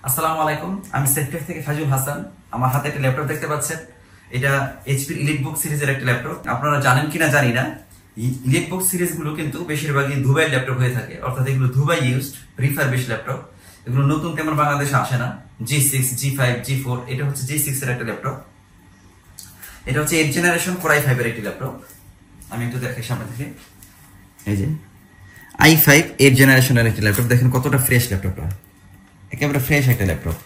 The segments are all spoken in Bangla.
আসসালামু আলাইকুম, আমি সেক্টর থেকে ফাইজুল হাসান। আমার হাতে একটা ল্যাপটপ দেখতে পাচ্ছেন। এটা এইচপি ইলিটবুক সিরিজের একটা ল্যাপটপ। আপনারা জানেন কিনা জানি না, ইলিটবুক সিরিজ গুলো কিন্তু বেশিরভাগই দুবাই ল্যাপটপ হয়ে থাকে, অর্থাৎ এগুলো দুবাই ইউজড রিফারবিশ ল্যাপটপ। এগুলো নতুন তেমন বাংলাদেশে আসে না। G6, G5, G4, এটা হচ্ছে G6 এর একটা ল্যাপটপ। এটা হচ্ছে 8th জেনারেশন Core i5 এর একটি ল্যাপটপ। আমি একটু দেখাই সামনে থেকে। এই যে i5 8th জেনারেশনের একটি ল্যাপটপ, দেখেন কতটা ফ্রেশ ল্যাপটপটা। একেবারে ফ্রেশ একটা ল্যাপটপ,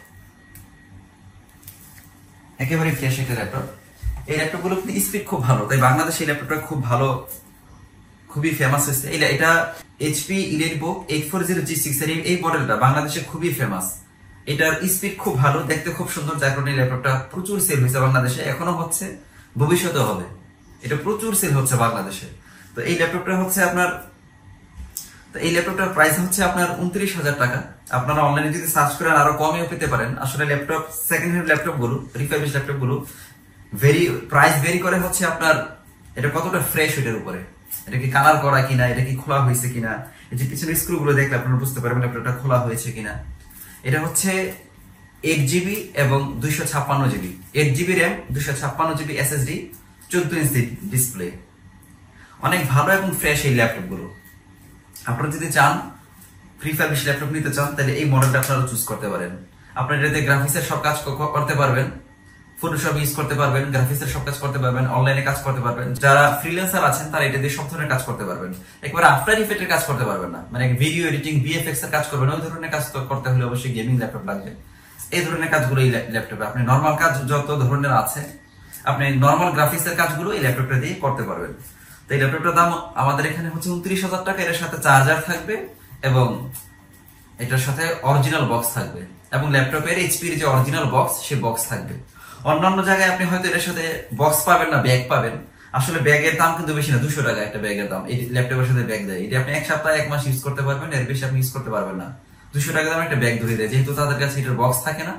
একেবারে ফ্রেশ একটা ল্যাপটপ। এই ল্যাপটপগুলো স্পিড খুব ভালো, তাই বাংলাদেশে এই ল্যাপটপটা খুব ভালো, খুবই ফেমাস হয়েছে। এটা HP EliteBook 840G6 এর এই মডেলটা বাংলাদেশে খুবই ফেমাস। এটার স্পিড খুব ভালো, দেখতে খুব সুন্দর, যার কারণে এই ল্যাপটপটা প্রচুর সেল হয়েছে বাংলাদেশে, এখনো হচ্ছে, ভবিষ্যতে হবে। এটা প্রচুর সেল হচ্ছে বাংলাদেশে। তো এই ল্যাপটপটা হচ্ছে আপনার, এই ল্যাপটপটার প্রাইস হচ্ছে আপনার 29,000 টাকা। আপনারা অনলাইনে যদি সার্চ করেন আরো কমেও পেতে পারেন। আসলে ল্যাপটপ, সেকেন্ড হ্যান্ড ল্যাপটপ গুলো, রিফারবিশ ল্যাপটপ গুলো প্রাইস ভেরি করে হচ্ছে আপনার এটা কতটা ফ্রেশ, ওইটার উপরে। এটা কি কালার করা কিনা, এটা কি খোলা হয়েছে কিনা, এই যে পিছনের স্ক্রু গুলো দেখলে আপনারা বুঝতে পারবেন ল্যাপটপটা খোলা হয়েছে কিনা। এটা হচ্ছে 8GB এবং 256GB, 8GB RAM, 256GB SSD, 14 inch display. অনেক ভালো এবং ফ্রেশ এই ল্যাপটপ গুলো। আপনারা যদি চান রিফারবিশ ল্যাপটপ নিতে চান, তাহলে এই মডেলটা আপনারা চুজ করতে পারেন। আপনারা এটাতে গ্রাফিক্সের সব কাজ করতে পারবেন, ফটোশপ ইউজ করতে পারবেন, গ্রাফিক্সের সব কাজ করতে পারবেন, অনলাইনে কাজ করতে পারবেন। যারা ফ্রিল্যান্সার আছেন তারা এটা দিয়ে সব ধরনের কাজ করতে পারবেন। একবার আফটার ইফেক্টের কাজ করতে পারবেন না, মানে ভিডিও এডিটিং, VFX এর কাজ করবেন, ওই ধরনের কাজ করতে হলে অবশ্যই গেমিং ল্যাপটপ লাগবে। এই ধরনের কাজগুলো এই ল্যাপটপে, আপনি নর্মাল কাজ যত ধরনের আছে, আপনি নর্মাল গ্রাফিক্স এর কাজগুলো এই ল্যাপটপটা দিয়ে করতে পারবেন। তো এই ল্যাপটপটার দাম আমাদের এখানে হচ্ছে 29,000 টাকা। এর সাথে চার্জার থাকবে এবং এটার সাথে অরিজিনাল বক্স থাকবে, এবং ল্যাপটপের এইচপির যে অরিজিনাল বক্স, সেই বক্স থাকবে। অন্যান্য জায়গায় আপনি হয়তো এর সাথে বক্স পাবেন না, ব্যাগ পাবেন। আসলে ব্যাগের দাম কিন্তু বেশি না, 200 টাকা একটা ব্যাগের দাম। এই ল্যাপটপের সাথে ব্যাগ দেয়, এটা আপনি এক সপ্তাহ 1 মাস ইউজ করতে পারবেন, এর বেশি আপনি ইউজ করতে পারবেন না। 200 টাকা দাম একটা ব্যাগ ধরে দেয়, যেহেতু তাদের কাছে এটার বক্স থাকে না,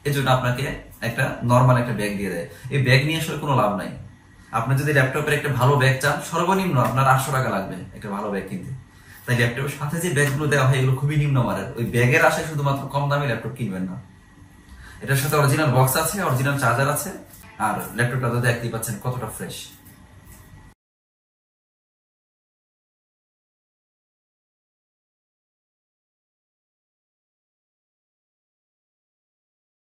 এই জন্য আপনাকে একটা নর্মাল একটা ব্যাগ দিয়ে দেয়। এই ব্যাগ নিয়ে আসলে কোনো লাভ নাই। আপনি যদি ল্যাপটপের একটা ভালো ব্যাগ চান, সর্বনিম্ন আপনার 800 টাকা লাগবে একটা ভালো ব্যাগ কিনতে। তাই ল্যাপটপের সাথে যে ব্যাগগুলো দেওয়া হয় এগুলো খুবই নিম্নমানের। ওই ব্যাগের আশায় শুধুমাত্র কম দামে ল্যাপটপ কিনবেন না। এটার সাথে অরিজিনাল বক্স আছে, অরিজিনাল চার্জার আছে, আর ল্যাপটপটা তো দেখতেই পাচ্ছেন কতটা ফ্রেশ।